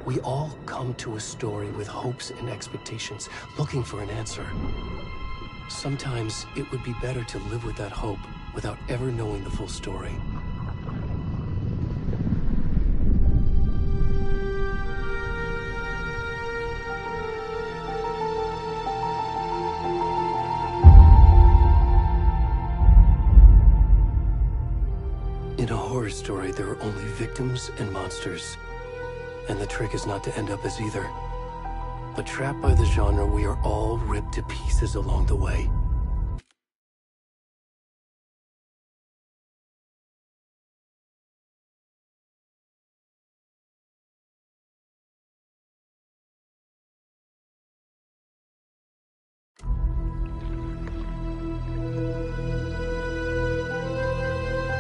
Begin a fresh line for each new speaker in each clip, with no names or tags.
We all come to a story with hopes and expectations, looking for an answer. Sometimes it would be better to live with that hope without ever knowing the full story. In a horror story, there are only victims and monsters. And the trick is not to end up as either. But trapped by the genre, we are all ripped to pieces along the way.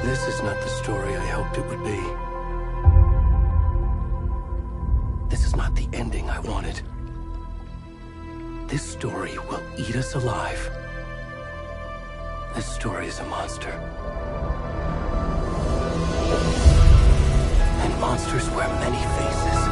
This is not the story I hoped it would be. This is not the ending I wanted. This story will eat us alive. This story is a monster. And monsters wear many faces.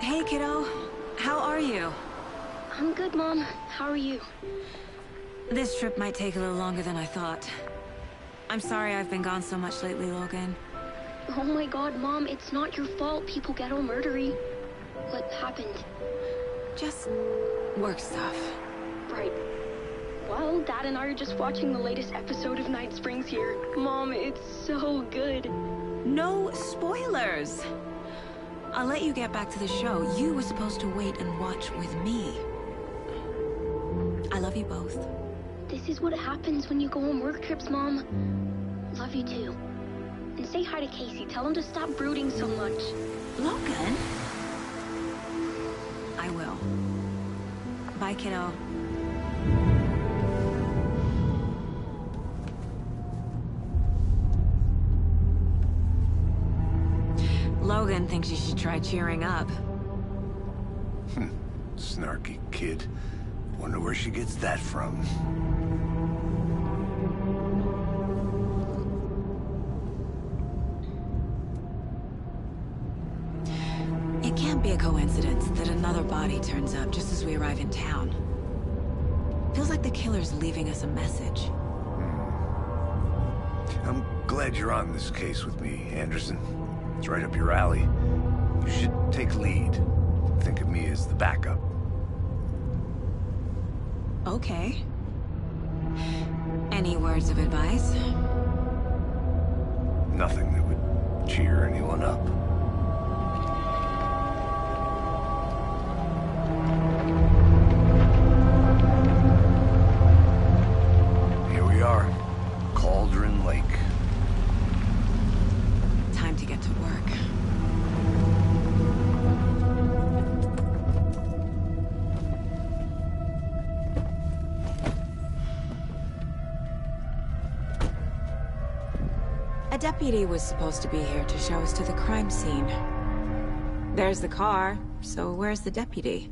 Hey, kiddo. How are you?
I'm good, Mom. How are you?
This trip might take a little longer than I thought. I'm sorry I've been gone so much lately, Logan.
Oh my god, Mom, it's not your fault people get all murdery. What happened?
Just work stuff.
Right. Well, Dad and I are just watching the latest episode of Night Springs here. Mom, it's so good.
No spoilers! I'll let you get back to the show. You were supposed to wait and watch with me. I love you both.
This is what happens when you go on work trips, Mom. Love you too. And say hi to Casey. Tell him to stop brooding so much.
Logan? I will. Bye, kiddo. Logan thinks you should try cheering up.
Snarky kid. Wonder where she gets that from.
It can't be a coincidence that another body turns up just as we arrive in town. Feels like the killer's leaving us a message.
I'm glad you're on this case with me, Anderson. It's right up your alley. You should take lead. Think of me as the backup.
Okay. Any words of advice?
Nothing that would cheer anyone up. Here we are. Cauldron Lake.
Time to get to work. A deputy was supposed to be here to show us to the crime scene. There's the car, so where's the deputy?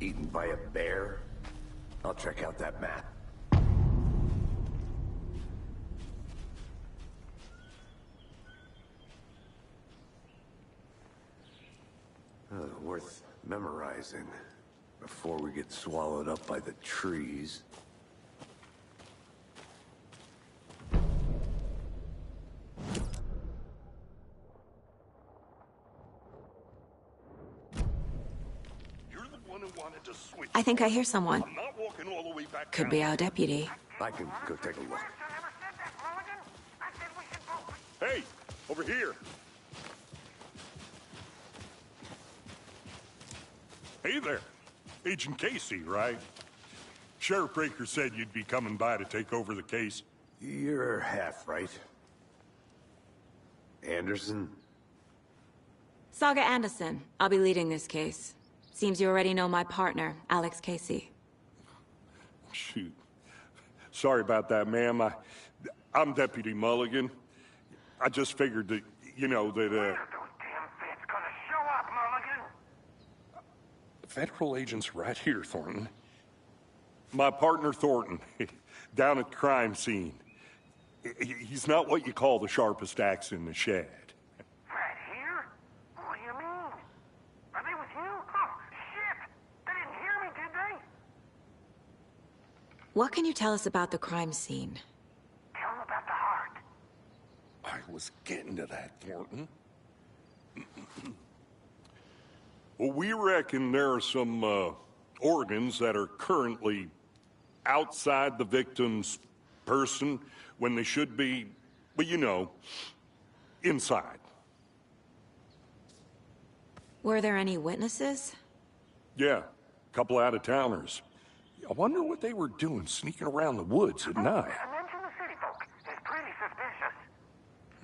Eaten by a bear? I'll check out that map. Worth memorizing before we get swallowed up by the trees.
I think I hear someone.
I'm not walking all the way back
Could be our deputy.
I can go take a look.
Hey, over here. Hey there. Agent Casey, right? Sheriff Breaker said you'd be coming by to take over the case.
You're half right. Anderson?
Saga Anderson. I'll be leading this case. Seems you already know my partner, Alex Casey.
Shoot. Sorry about that, ma'am. I'm Deputy Mulligan. I just figured that, you know, that,
When are those damn feds gonna show up, Mulligan?
Federal agent's right here, Thornton. My partner, Thornton, down at the crime scene. He's not what you call the sharpest axe in the shed.
Right here? What do you mean? Are they with you? Oh, shit! They didn't hear me, did they?
What can you tell us about the crime scene?
Tell them about the heart.
I was getting to that, Thornton. Well, we reckon there are some organs that are currently outside the victim's person when they should be, well, you know, inside.
Were there any witnesses?
Yeah, a couple out-of-towners. I wonder what they were doing sneaking around the woods at night.
Mention the city folk. It's pretty suspicious.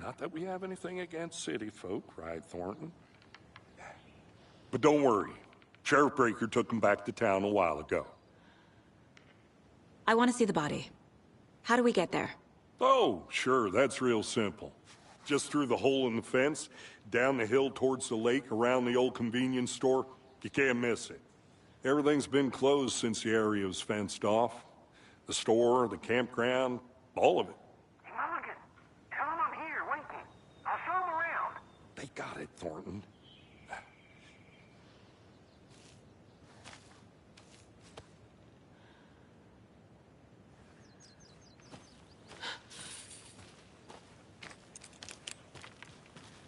Not that we have anything against city folk, right, Thornton? But don't worry. Sheriff Breaker took them back to town a while ago.
I want to see the body. How do we get there?
Oh, sure, that's real simple. Just through the hole in the fence, down the hill towards the lake, around the old convenience store. You can't miss it. Everything's been closed since the area was fenced off. The store, the campground, all of it.
Hey, Mulligan, tell them I'm here waiting. I'll show them around.
They got it, Thornton.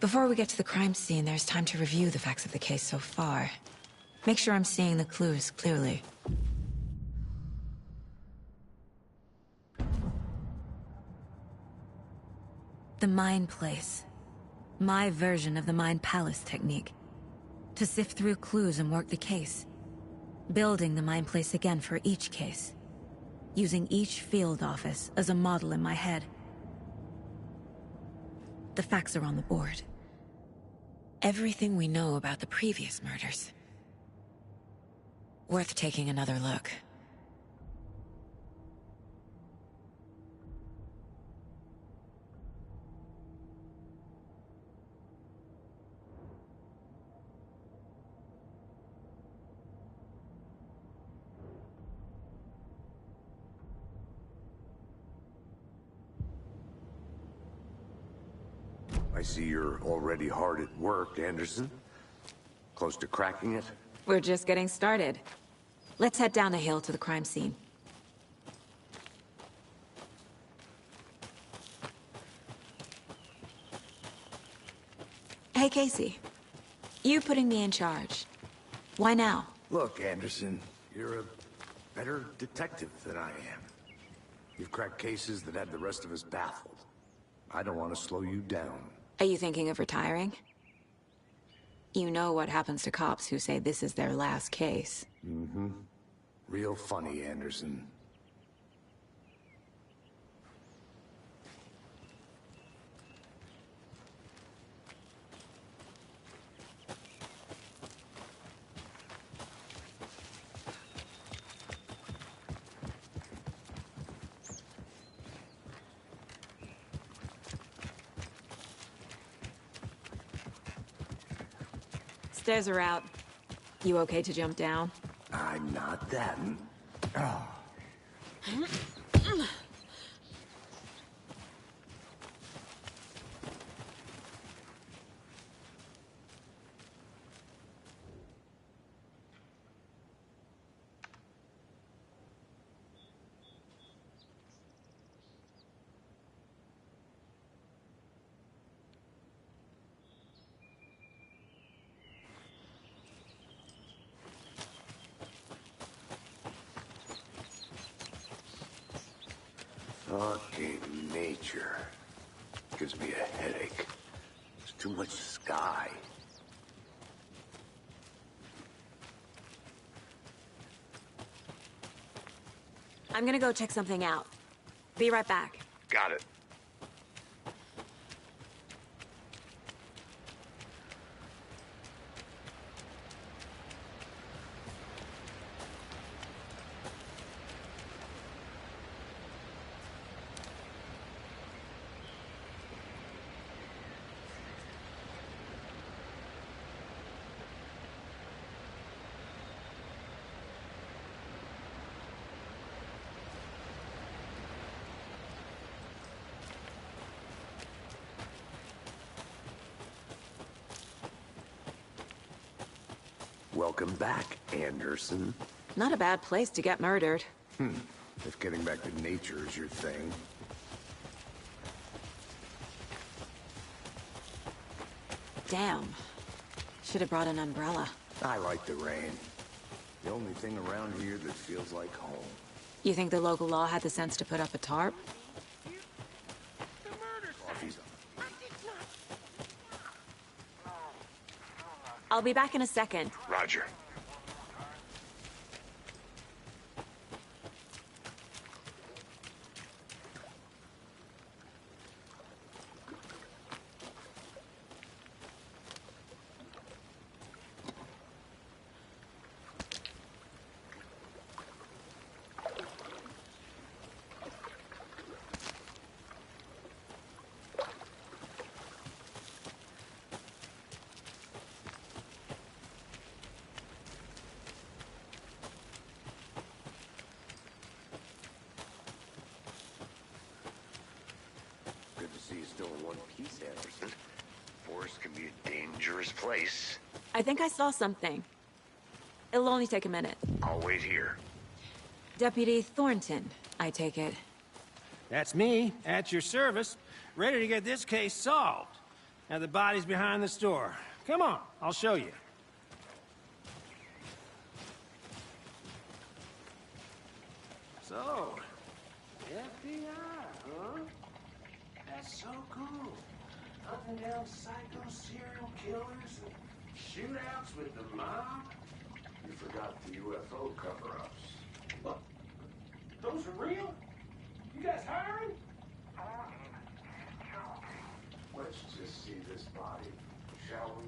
Before we get to the crime scene, there's time to review the facts of the case so far. Make sure I'm seeing the clues clearly. The Mind Place. My version of the Mind Palace technique. To sift through clues and work the case. Building the Mind Place again for each case. Using each field office as a model in my head. The facts are on the board. Everything we know about the previous murders. Worth taking another look.
I see you're already hard at work, Anderson. Close to cracking it?
We're just getting started. Let's head down the hill to the crime scene. Hey, Casey. You putting me in charge. Why now?
Look, Anderson, you're a better detective than I am. You've cracked cases that had the rest of us baffled. I don't want to slow you down.
Are you thinking of retiring? You know what happens to cops who say this is their last case.
Mm-hmm. Real funny, Anderson.
Stairs are out. You okay to jump down?
I'm not that. Oh. Fucking nature. Gives me a headache. There's too much sky.
I'm gonna go check something out. Be right back.
Got it. Welcome back, Anderson.
Not a bad place to get murdered.
If getting back to nature is your thing.
Damn. Should have brought an umbrella.
I like the rain. The only thing around here that feels like home.
You think the local law had the sense to put up a tarp?
Coffee's
I'll be back in a second.
Roger. He's still in one piece, Anderson. Forest can be a dangerous place.
I think I saw something. It'll only take a minute.
I'll wait here.
Deputy Thornton, I take it.
That's me, at your service, ready to get this case solved. Now the body's behind the store. Come on, I'll show you. So, FBI, huh? That's so cool. Hunting down psycho serial killers and shootouts with the mob.
You forgot the UFO cover-ups.
Look, those are real? You guys hiring?
Let's just see this body, shall we?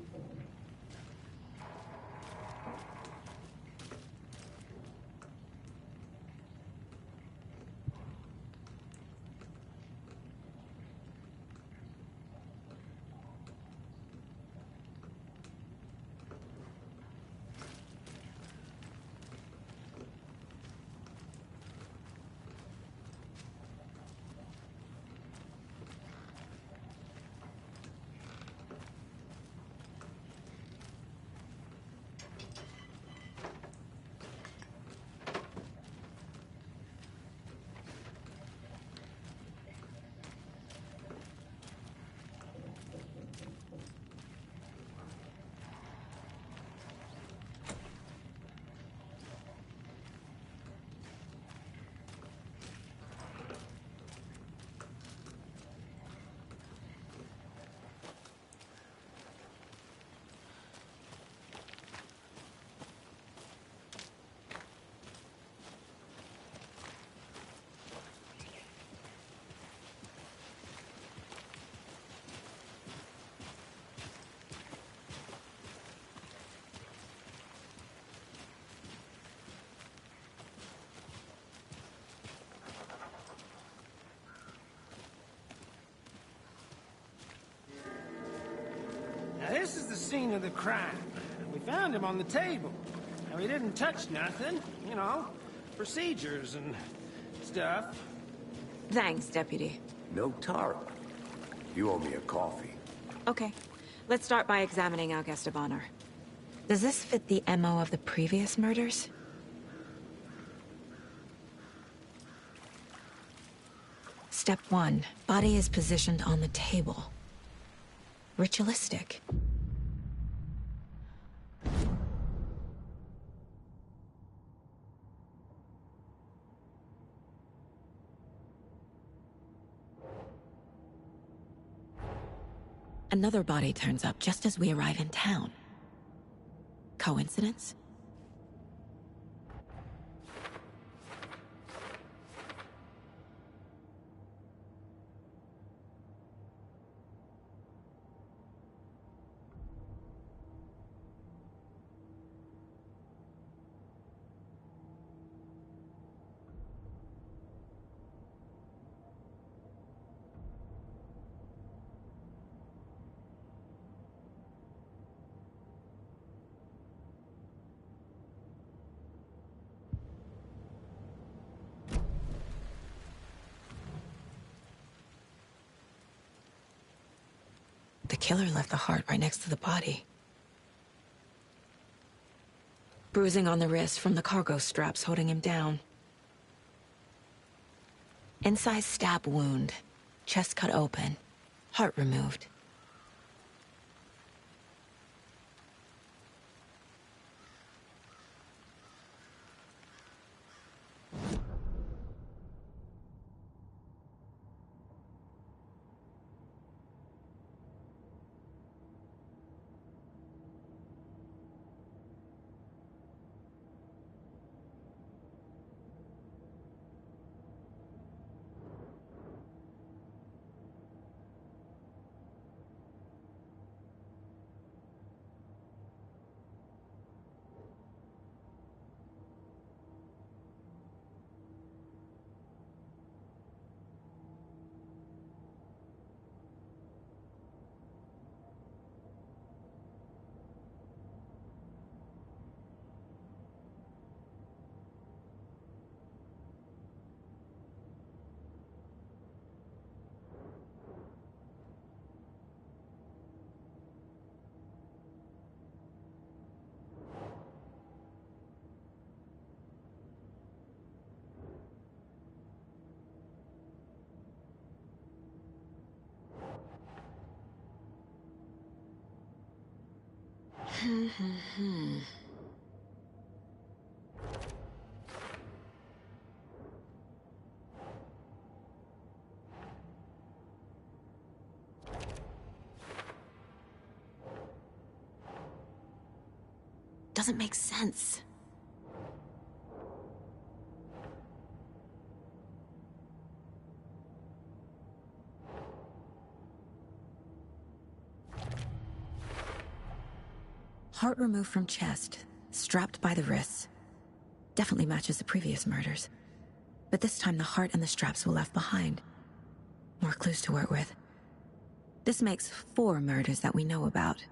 Now this is the scene of the crime. We found him on the table. Now he didn't touch nothing, you know, procedures and stuff.
Thanks, Deputy.
No Tara. You owe me a coffee.
Okay. Let's start by examining our guest of honor. Does this fit the MO of the previous murders? Step 1. Body is positioned on the table. Ritualistic. Another body turns up just as we arrive in town. Coincidence? The killer left the heart right next to the body. Bruising on the wrist from the cargo straps holding him down. Incised stab wound. Chest cut open. Heart removed. Doesn't make sense. Heart removed from chest, strapped by the wrists. Definitely matches the previous murders. But this time the heart and the straps were left behind. More clues to work with. This makes 4 murders that we know about.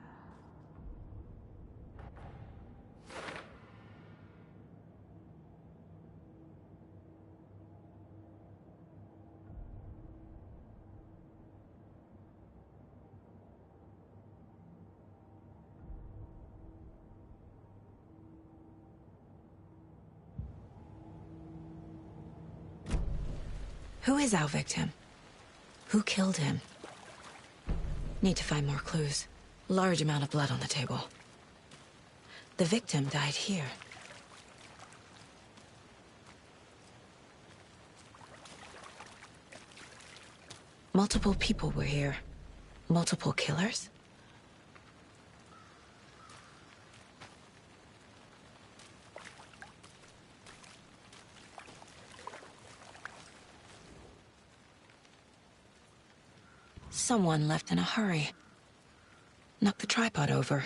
Who is our victim? Who killed him? Need to find more clues. Large amount of blood on the table. The victim died here. Multiple people were here. Multiple killers? Someone left in a hurry. Knocked the tripod over.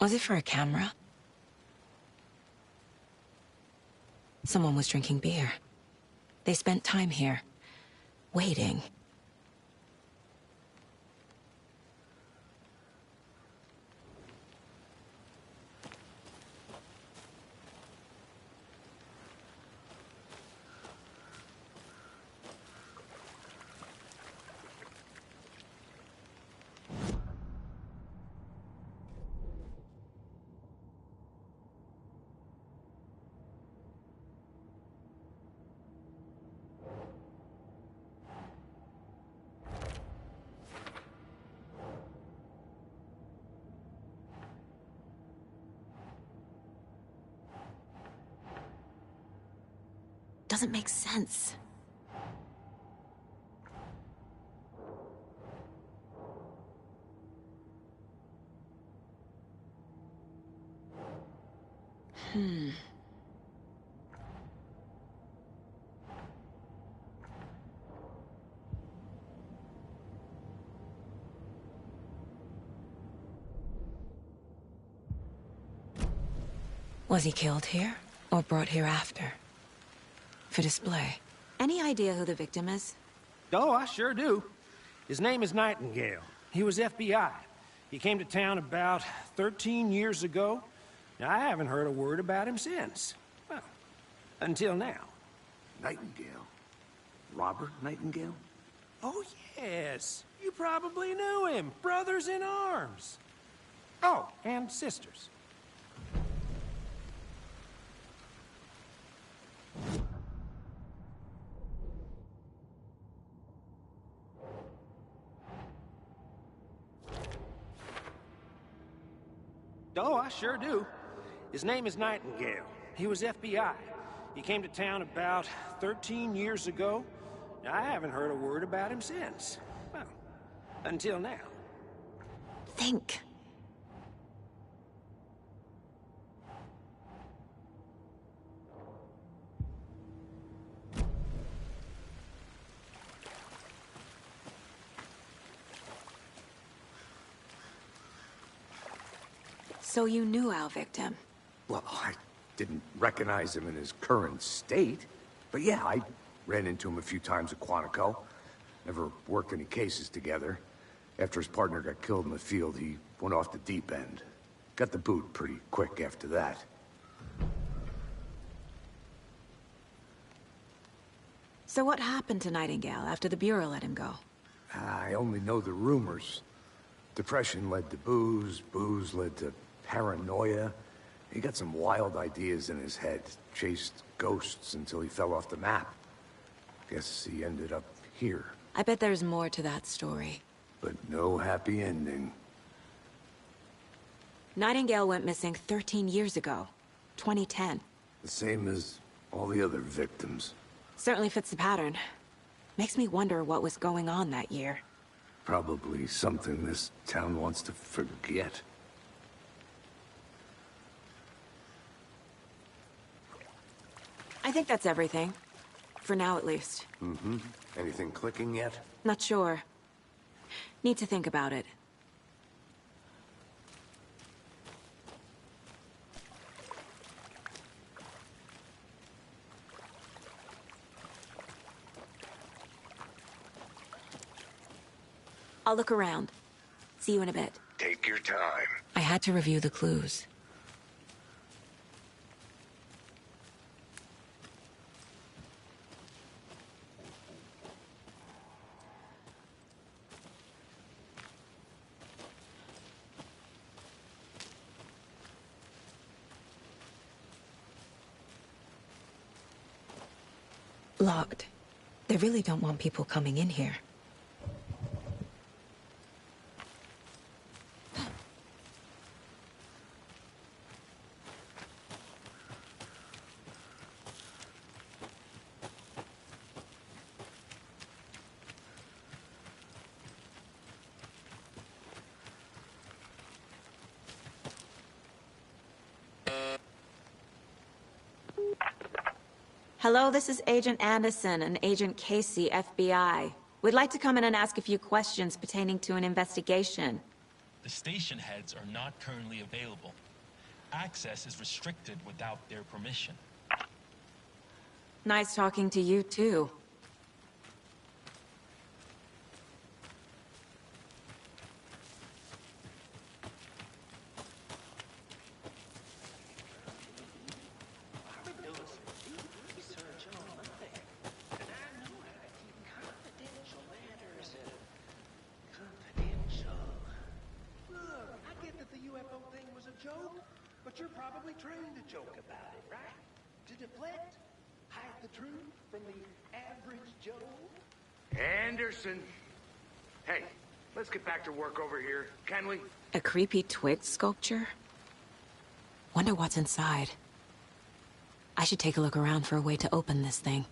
Was it for a camera? Someone was drinking beer. They spent time here, waiting. Doesn't make sense. Was he killed here, or brought here after? For display. Any idea who the victim is?
Oh, I sure do. His name is Nightingale. He was FBI. He came to town about 13 years ago. Now, I haven't heard a word about him since. Well, until now.
Nightingale? Robert Nightingale?
Oh, yes. You probably knew him. Brothers in arms. Oh, and sisters. Oh, I sure do. His name is Nightingale. He was FBI. He came to town about 13 years ago. Now, I haven't heard a word about him since. Well, until now.
Think. So you knew our victim?
Well, I didn't recognize him in his current state. But yeah, I ran into him a few times at Quantico. Never worked any cases together. After his partner got killed in the field, he went off the deep end. Got the boot pretty quick after that.
So what happened to Nightingale after the Bureau let him go?
I only know the rumors. Depression led to booze, booze led to paranoia. He got some wild ideas in his head, chased ghosts until he fell off the map. Guess he ended up here.
I bet there's more to that story.
But no happy ending.
Nightingale went missing 13 years ago. 2010.
The same as all the other victims.
Certainly fits the pattern. Makes me wonder what was going on that year.
Probably something this town wants to forget.
I think that's everything. For now, at least.
Mm-hmm. Anything clicking yet?
Not sure. Need to think about it. I'll look around. See you in a bit.
Take your time.
I had to review the clues. Locked. They really don't want people coming in here. Hello, this is Agent Anderson and Agent Casey, FBI. We'd like to come in and ask a few questions pertaining to an investigation.
The station heads are not currently available. Access is restricted without their permission.
Nice talking to you, too.
But you're probably trained to joke about it, right? To deflect, hide the truth from the average Joe.
Anderson! Hey, let's get back to work over here, can we?
A creepy twig sculpture? Wonder what's inside. I should take a look around for a way to open this thing.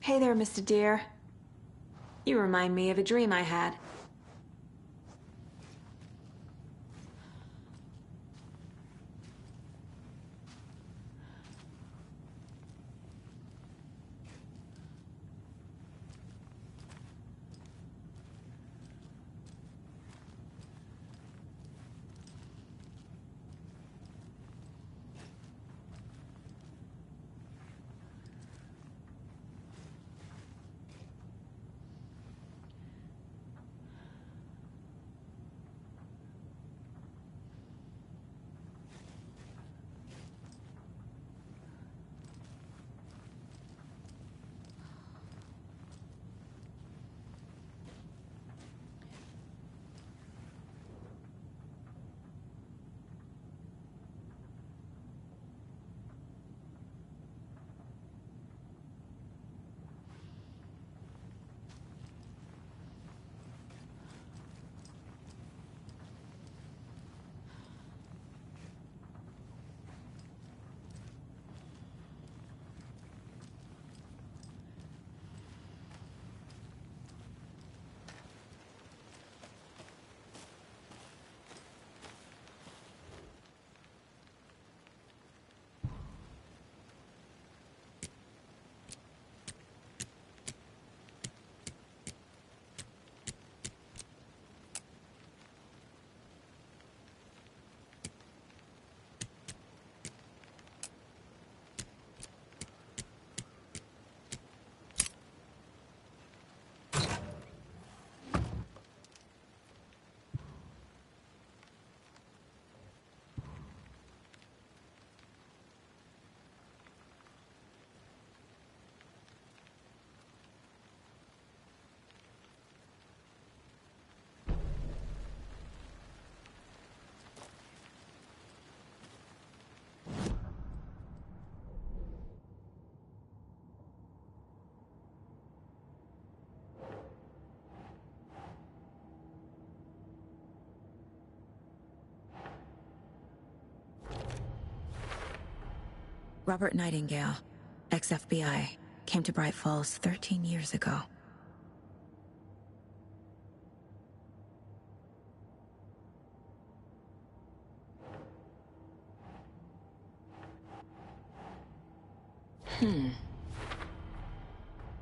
Hey there, Mr. Deer. You remind me of a dream I had. Robert Nightingale, ex-FBI, came to Bright Falls 13 years ago.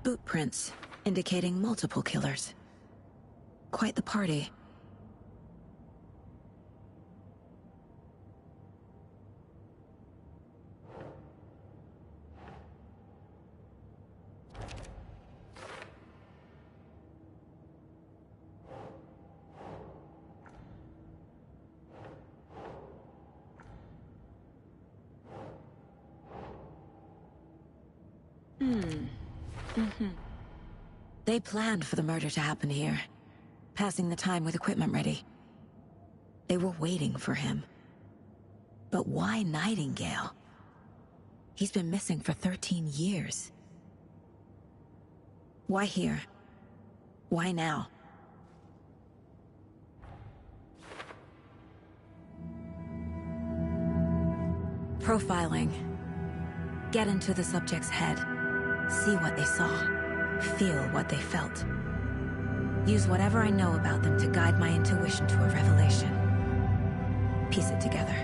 Boot prints, indicating multiple killers. Quite the party. They planned for the murder to happen here, passing the time with equipment ready. They were waiting for him. But why Nightingale? He's been missing for 13 years. Why here? Why now? Profiling. Get into the subject's head. See what they saw. Feel what they felt. Use whatever I know about them to guide my intuition to a revelation. Piece it together.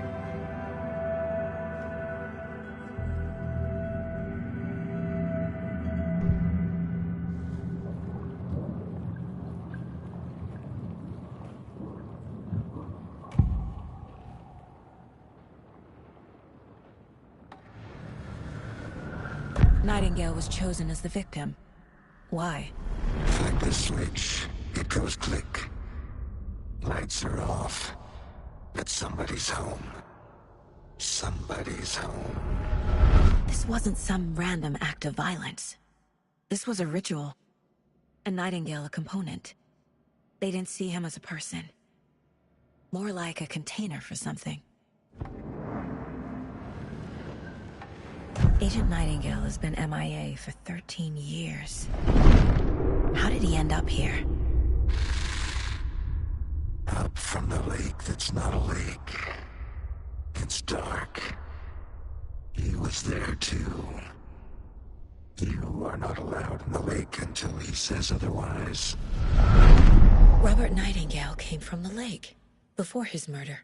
Nightingale was chosen as the victim. Why?
Flick the switch. It goes click. Lights are off. But somebody's home. Somebody's home.
This wasn't some random act of violence. This was a ritual. And Nightingale a component. They didn't see him as a person. More like a container for something. Agent Nightingale has been MIA for 13 years. How did he end up here?
Up from the lake that's not a lake. It's dark. He was there too. You are not allowed in the lake until he says otherwise.
Robert Nightingale came from the lake, before his murder.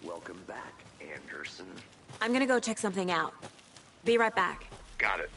Welcome back, Anderson.
I'm gonna go check something out. Be right back.
Got it.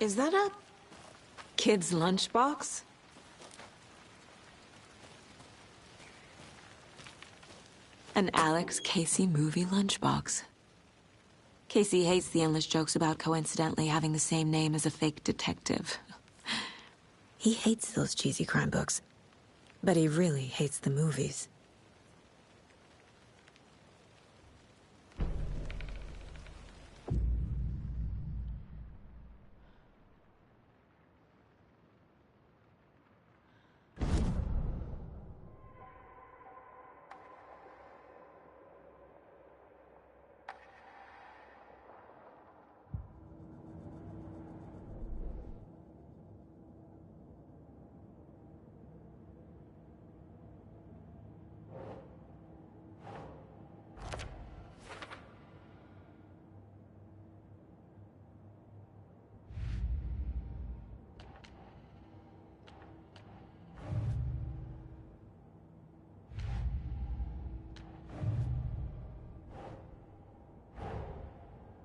Is that a kid's lunchbox? An Alex Casey movie lunchbox. Casey hates the endless jokes about coincidentally having the same name as a fake detective. He hates those cheesy crime books, but he really hates the movies.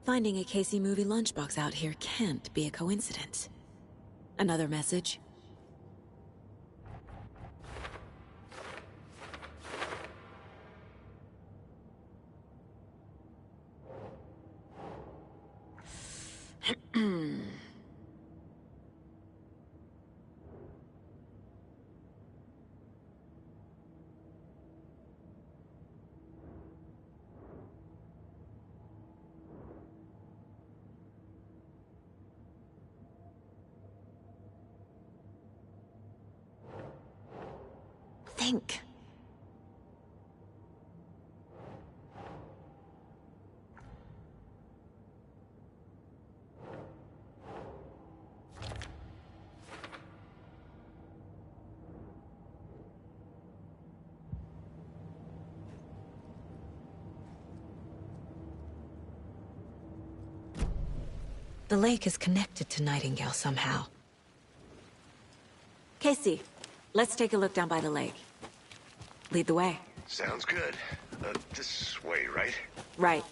Finding a Casey movie lunchbox out here can't be a coincidence. Another message? Think. The lake is connected to Nightingale somehow. Casey, let's take a look down by the lake. Lead the way.
Sounds good. This way, right?
Right.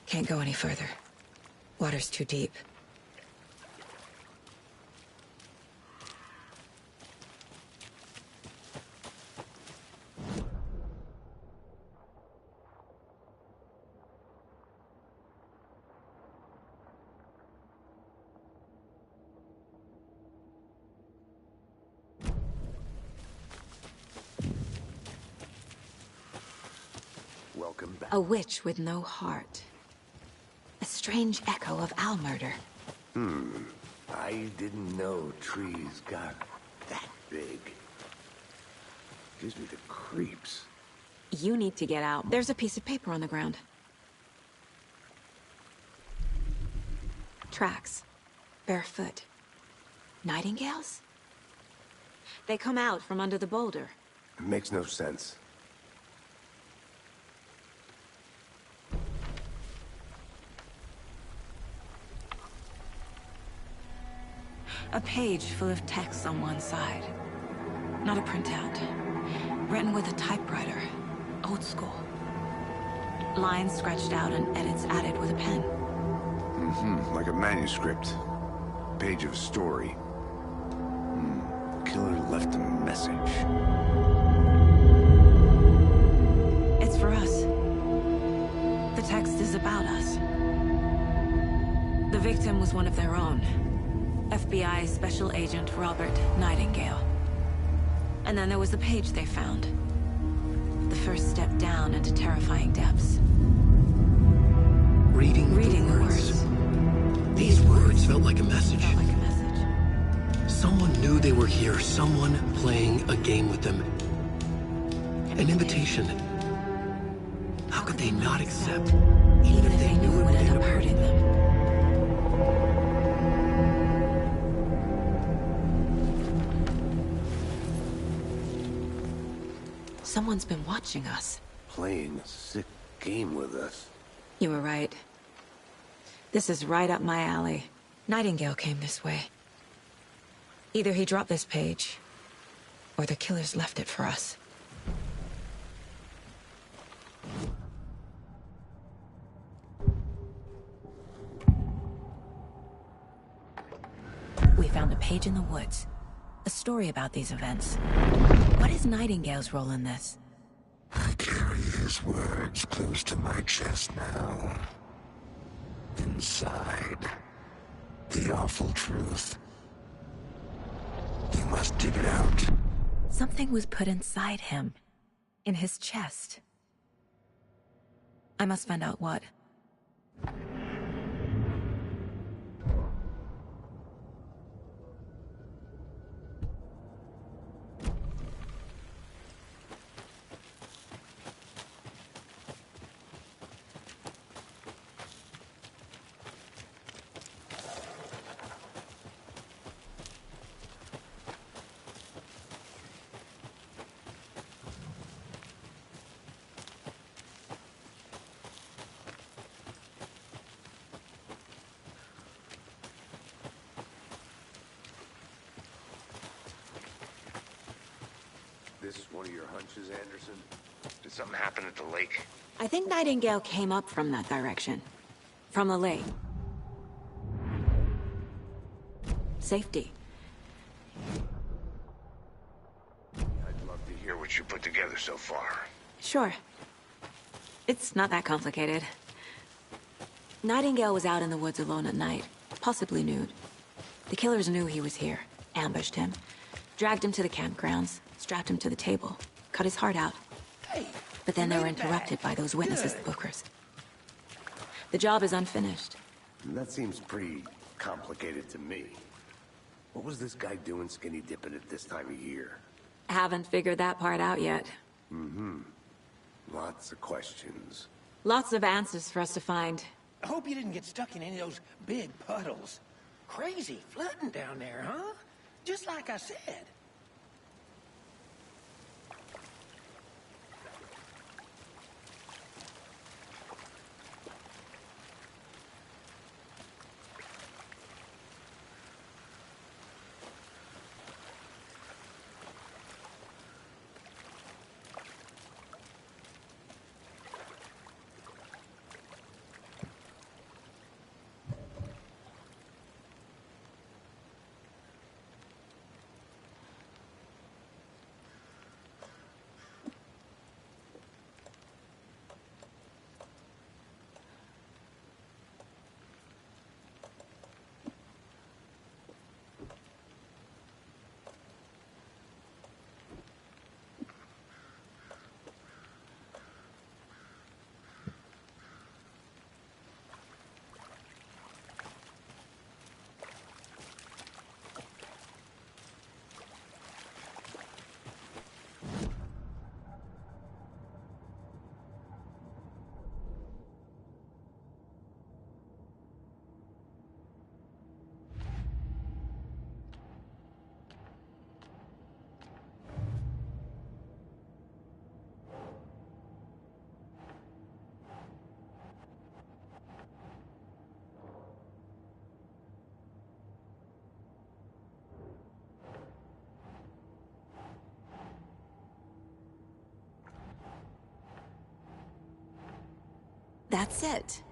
Can't go any further. Water's too deep.
Welcome back.
A witch with no heart. A strange echo of owl murder.
I didn't know trees got that big. Gives me the creeps.
You need to get out. There's a piece of paper on the ground. Tracks. Barefoot. Nightingales? They come out from under the boulder.
It makes no sense.
A page full of text on one side. Not a printout. Written with a typewriter. Old school. Lines scratched out and edits added with a pen.
Like a manuscript. Page of story. Killer left a message.
It's for us. The text is about us. The victim was one of their own. FBI Special Agent Robert Nightingale. And then there was the page they found. The first step down into terrifying depths.
Reading the words. These words felt like a message. Someone knew they were here. Someone playing a game with them. An invitation. How could they not accept? Even if they knew it would end up hurting them.
Someone's been watching us.
Playing a sick game with us.
You were right. This is right up my alley. Nightingale came this way. Either he dropped this page, or the killers left it for us. We found a page in the woods. A story about these events. What is Nightingale's role in this?
I carry his words close to my chest now. Inside, the awful truth. You must dig it out.
Something was put inside him. In his chest. I must find out what.
This is one of your hunches, Anderson?
Did something happen at the lake?
I think Nightingale came up from that direction. From the lake. Safety.
I'd love to hear what you put together so far.
Sure. It's not that complicated. Nightingale was out in the woods alone at night, possibly nude. The killers knew he was here, ambushed him, dragged him to the campgrounds, strapped him to the table, cut his heart out. But then they were interrupted by those witnesses, the Bookers. The job is unfinished.
That seems pretty complicated to me. What was this guy doing skinny dipping at this time of year?
Haven't figured that part out yet.
Lots of questions.
Lots of answers for us to find.
I hope you didn't get stuck in any of those big puddles. Crazy flooding down there, huh? Just like I said.
That's it.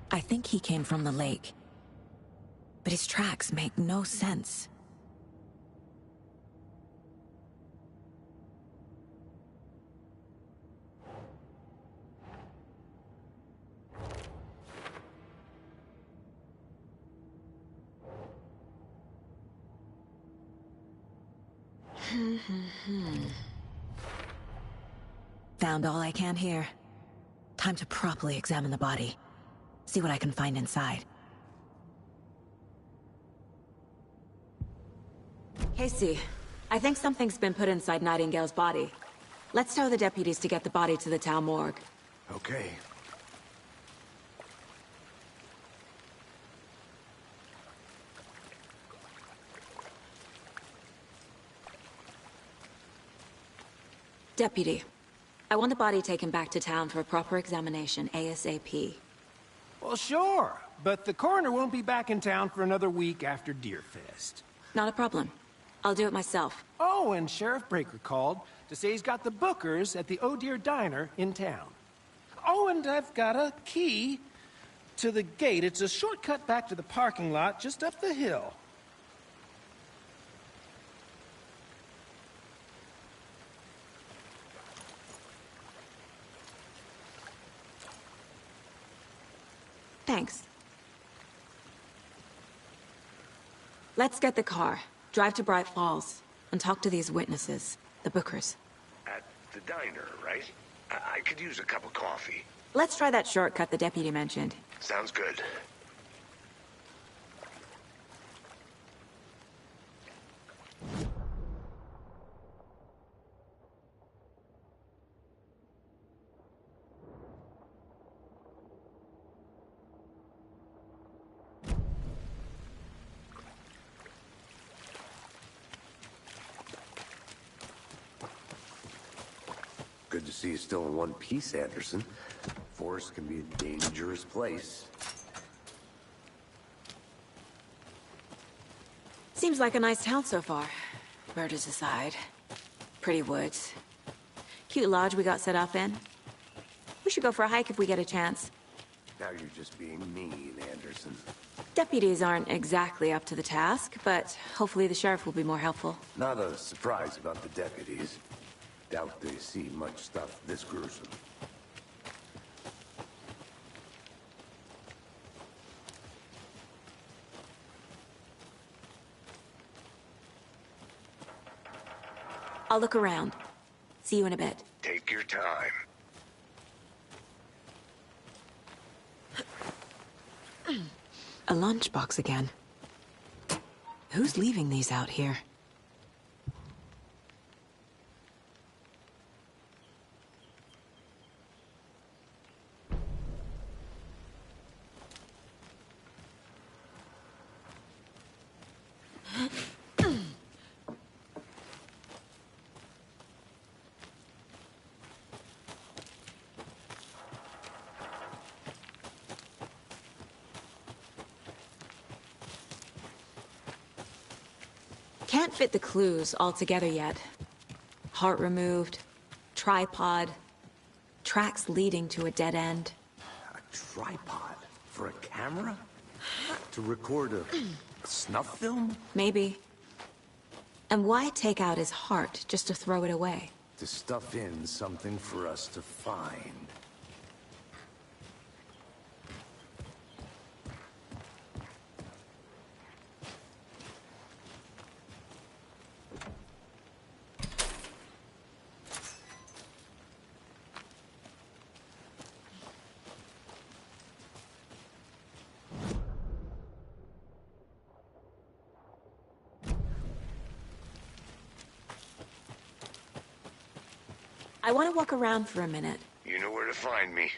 I think he came from the lake. But his tracks make no sense. Found all I can here. Time to properly examine the body. See what I can find inside. Casey, I think something's been put inside Nightingale's body. Let's tell the deputies to get the body to the town morgue.
Okay.
Deputy, I want the body taken back to town for a proper examination, ASAP.
Well, sure, but the coroner won't be back in town for another week after Deerfest.
Not a problem. I'll do it myself.
Oh, and Sheriff Breaker called to say he's got the bookers at the Oh Dear Diner in town. Oh, and I've got a key to the gate. It's a shortcut back to the parking lot just up the hill.
Thanks. Let's get the car, drive to Bright Falls, and talk to these witnesses, the bookers.
At the diner, right? I could use a cup of coffee.
Let's try that shortcut the deputy mentioned.
Sounds good.
Good to see you still in one piece, Anderson. Forest can be a dangerous place.
Seems like a nice town so far. Murders aside. Pretty woods. Cute lodge we got set up in. We should go for a hike if we get a chance.
Now you're just being mean, Anderson.
Deputies aren't exactly up to the task, but hopefully the sheriff will be more helpful.
Not a surprise about the deputies. Doubt they see much stuff this gruesome.
I'll look around. See you in a bit.
Take your time.
A lunchbox again. Who's leaving these out here? Can't fit the clues all together yet. Heart removed, tripod, tracks leading to a dead end.
A tripod? For a camera? To record a snuff film?
Maybe. And why take out his heart just to throw it away?
To stuff in something for us to find.
I want to walk around for a minute.
You know where to find me.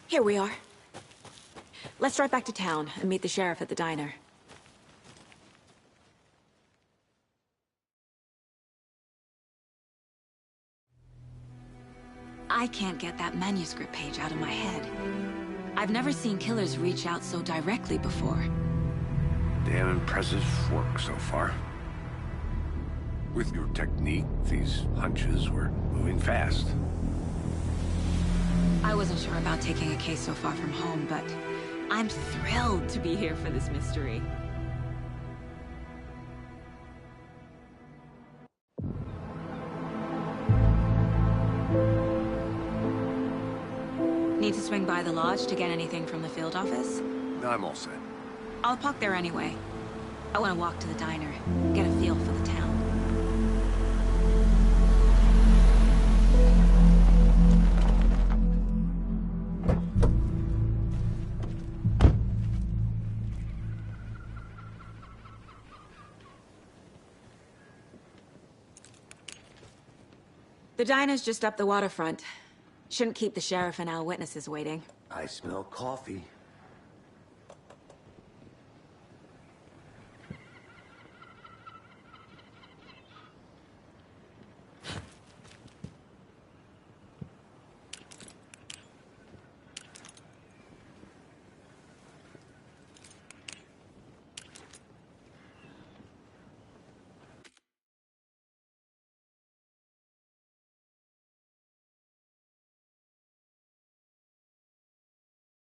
Here we are. Let's drive back to town and meet the sheriff at the diner. I can't get that manuscript page out of my head. I've never seen killers reach out so directly before.
Damn impressive work so far. With your technique, these hunches were moving fast.
I wasn't sure about taking a case so far from home, but I'm thrilled to be here for this mystery. the lodge to get anything from the field office?
No, I'm all set.
I'll park there anyway. I want to walk to the diner, get a feel for the town. The diner's just up the waterfront. Shouldn't keep the sheriff and our witnesses waiting.
I smell coffee.